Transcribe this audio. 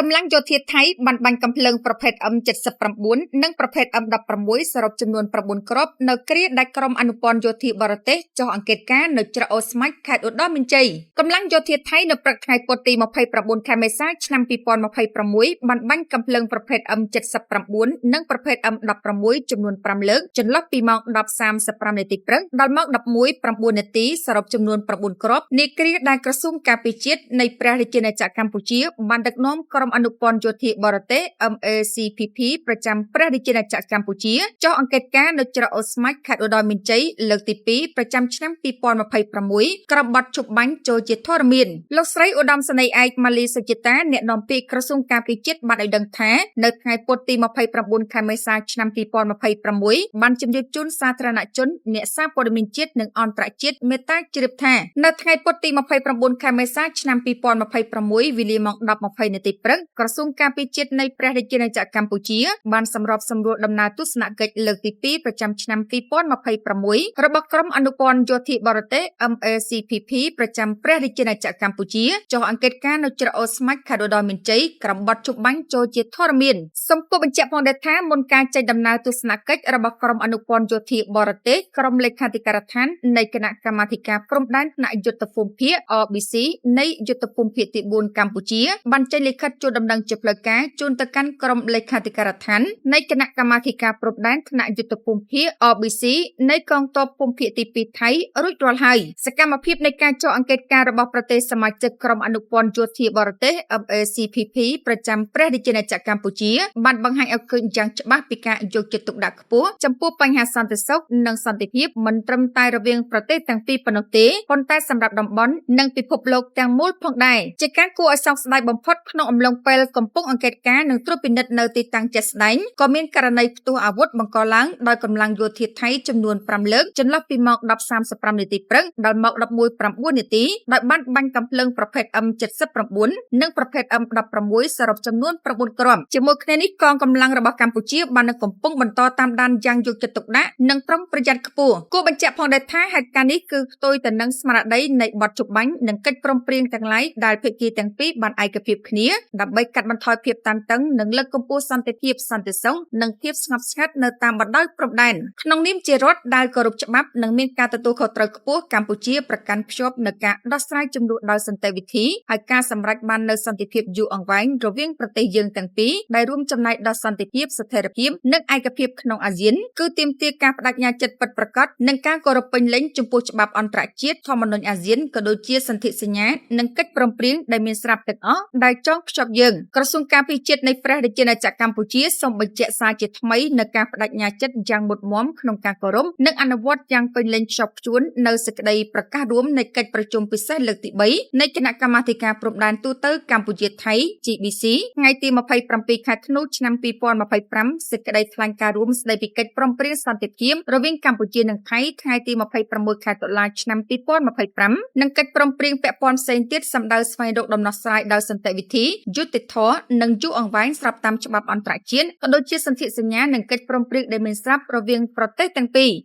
កម្លាំងយោធាថៃបានបាញ់កាំភ្លើងប្រភេទ M79 និងប្រភេទ M16 សរុបចំនួន9គ្រាប់នៅគ្រាដែលក្រុមអនុព័ន្ធយោធាបរទេសចុះអង្កេតការណ៍នៅច្រកអូស្មាច់ខេត្តឧត្តរមានជ័យកម្លាំងយោធាថៃនៅព្រឹកថ្ងៃពុធទី29ខែមេសាឆ្នាំ2026បានបាញ់កាំភ្លើងប្រភេទ M79 និងប្រភេទ M16 ចំនួន5លើកចន្លោះពីម៉ោង 10:35 នាទីព្រឹកដល់ម៉ោង 11:09 នាទីសរុបចំនួន9គ្រាប់នាគ្រាដែលក្រសួងការពារជាតិនៃព្រះរាជាណាចក្រកម្ពុជាបានដឹកនាំក្រុមអនុព័ន្ធយោធាបរទេស MACPP ប្រចាំព្រះរាជាណាចក្រកម្ពុជាចុះអង្កេតការណ៍នៅច្រកអូស្មាច់ខេត្តឧត្តរមានជ័យលើកទី2ប្រចាំឆ្នាំ2026ក្រុមបាត់ជប់បាញ់ចូលជាធរមានលោកស្រីឧត្តមសេនីយ៍ឯកម៉ាលីសុចិតាអ្នកនាំពាក្យក្រសួងការពារជាតិបានឲ្យដឹងថានៅថ្ងៃពុធទី29ខែមេសាឆ្នាំ2026បានជម្រាបជូនសាធារណជនអ្នកសារព័ត៌មានជាតិនិងអន្តរជាតិមេត្តាជ្រាបថានៅថ្ងៃពុធទី29ខែមេសាឆ្នាំ2026វេលាម៉ោង 10:20 នាទីព្រឹកក្រសួងការពារជាតិនៃព្រះរាជាណាចក្រកម្ពុជាបានសម្របសម្រួលដំណើរទស្សនកិច្ចលើកទី2ប្រចាំឆ្នាំ2026របស់ក្រុមអនុព័ន្ធយោធាបរទេស MACPP ប្រចាំព្រះរាជាណាចក្រកម្ពុជាចុះអង្កេតការណ៍នៅច្រកអូស្មាច់ខេត្តឧត្តរមានជ័យក្រុមបាត់ជប់បាញ់ចូលជាធរមានសូមគប់បញ្ជាក់ផងដែរថាមុនការចេញដំណើរទស្សនកិច្ចរបស់ក្រុមអនុព័ន្ធយោធាបរទេសក្រុមលេខាធិការដ្ឋាននៃគណៈកម្មាធិការព្រំដែនថ្នាក់យុទ្ធភូមិភាគ RBC នៃយុទ្ធភូមិភាគទី4កម្ពុជាបានចេញលិខិតជូនដំណឹងជាផ្លូវការជូនទៅកាន់ក្រុមលេខាធិការដ្ឋាននៃគណៈកម្មាធិការព្រំដែនថ្នាក់យុទ្ធភូមិភាគ RBC នៃកងទ័ពភូមិភាគទី2ថៃរួចរាល់ហើយសកម្មភាពនៃការចុះអង្កេតការណ៍របស់ប្រទេសសមាជិកក្រុមអនុព័ន្ធយោធាបរទេស MACPP ប្រចាំព្រះរាជាណាចក្រកម្ពុជាបានបង្ហាញឲ្យឃើញយ៉ាងច្បាស់ពីការយកចិត្តទុកដាក់ខ្ពស់ចំពោះបញ្ហាសន្តិសុខនិងសន្តិភាពមិនត្រឹមតែរវាងប្រទេសទាំងពីរប៉ុណ្ណោះទេប៉ុន្តែសម្រាប់តំបន់និងពិភពលោកទាំងមូលផងដែរជាការគួរឲ្យសោកស្ដាយបំផុតក្នុងអំឡុងពេលកំពុងអង្កេតការណ៍និងត្រួតពិនិត្យនៅទីតាំងជាក់ស្ដែងក៏មានករណីផ្ទុះអាវុធបង្កឡើងដោយកម្លាំងយោធាថៃចំនួន5លើកចន្លោះពីម៉ោង 10:35 នាទីព្រឹកដល់ម៉ោង 11:09 នាទីដោយបានបាញ់កាំភ្លើងប្រភេទ M79 និងប្រភេទ M16 សរុបចំនួន9គ្រាប់ជាមួយគ្នានេះកងកម្លាំងរបស់កម្ពុជាបាននឹងកំពុងបន្តតាមដានយ៉ាងយកចិត្តទុកដាក់និងប្រុងប្រយ័ត្នខ្ពស់គួរបញ្ជាក់ផងដែរថាហេតុការណ៍នេះគឺផ្ទុយទៅនឹងស្មារតីនៃបទជប់បាញ់និងកិច្ចព្រមព្រៀងទាំងឡាយដែលភាគីទាំងពីរបានឯកភាពគ្នាដើម្បីកាត់បន្ថយភាពតានតឹងនិងលើកកម្ពស់សន្តិភាពសន្តិសុខនិងភាពស្ងប់ស្ងាត់នៅតាមបណ្ដោយព្រំដែនក្នុងនាមជារដ្ឋដែលគោរពច្បាប់និងមានការទទួលខុសត្រូវខ្ពស់កម្ពុជាប្រកាន់ខ្ជាប់នូវការដោះស្រាយជម្លោះដោយសន្តិវិធីហើយការសម្រេចបាននូវសន្តិភាពយូរអង្វែងរវាងប្រទេសយើងទាំងពីរដែលរួមចំណែកដល់សន្តិភាពស្ថិរភាពនិងឯកភាពក្នុងអាស៊ានគឺទាមទារការបដិញ្ញាចិត្តពិតប្រាកដនិងការគោរពពេញលេញចំពោះច្បាប់អន្តរជាតិធម្មនុញ្ញអាស៊ានក៏ដូចជាសន្ធិសញ្ញានិងកិច្ចព្រមព្រៀងដែលមានស្រាប់ទាំងអស់ដែលចងភ្ជាប់យើងក្រសួងការពារជាតិនៃព្រះរាជាណាចក្រកម្ពុជាសូមបញ្ជាក់សារជាថ្មីនូវការបដិញ្ញាចិត្តយ៉ាងមុតមាំក្នុងការគោរពនិងអនុវត្តយ៉ាងពេញលេញខ្ជាប់ខ្ជួននៅសេចក្តីប្រកាសរួមនៃកិច្ចប្រជុំពិសេសលើកទី3នៃគណៈកម្មាធិការព្រំដែនទូទៅកម្ពុជាថៃ GBC ថ្ងៃទី27ខែធ្នូឆ្នាំ2025សេចក្តីថ្លែងការណ៍រួមស្តីពីកិច្ចព្រមព្រៀងសន្តិភាពរវាងកម្ពុជានិងថៃថ្ងៃទី26ខែតុលាឆ្នាំ2025និងកិច្ចព្រមព្រៀងពាក់ព័ន្ធផ្សេងទៀតសម្ដៅស្វែងរកដំណោះស្រាយដោយសន្តិវិធីយុត្តិធម៌និងយូរអង្វែងស្របតាមច្បាប់អន្តរជាតិក៏ដូចជាសន្ធិសញ្ញានិងកិច្ចព្រមព្រៀងដែលមានស្រាប់រវាងប្រទេសទាំងពីរ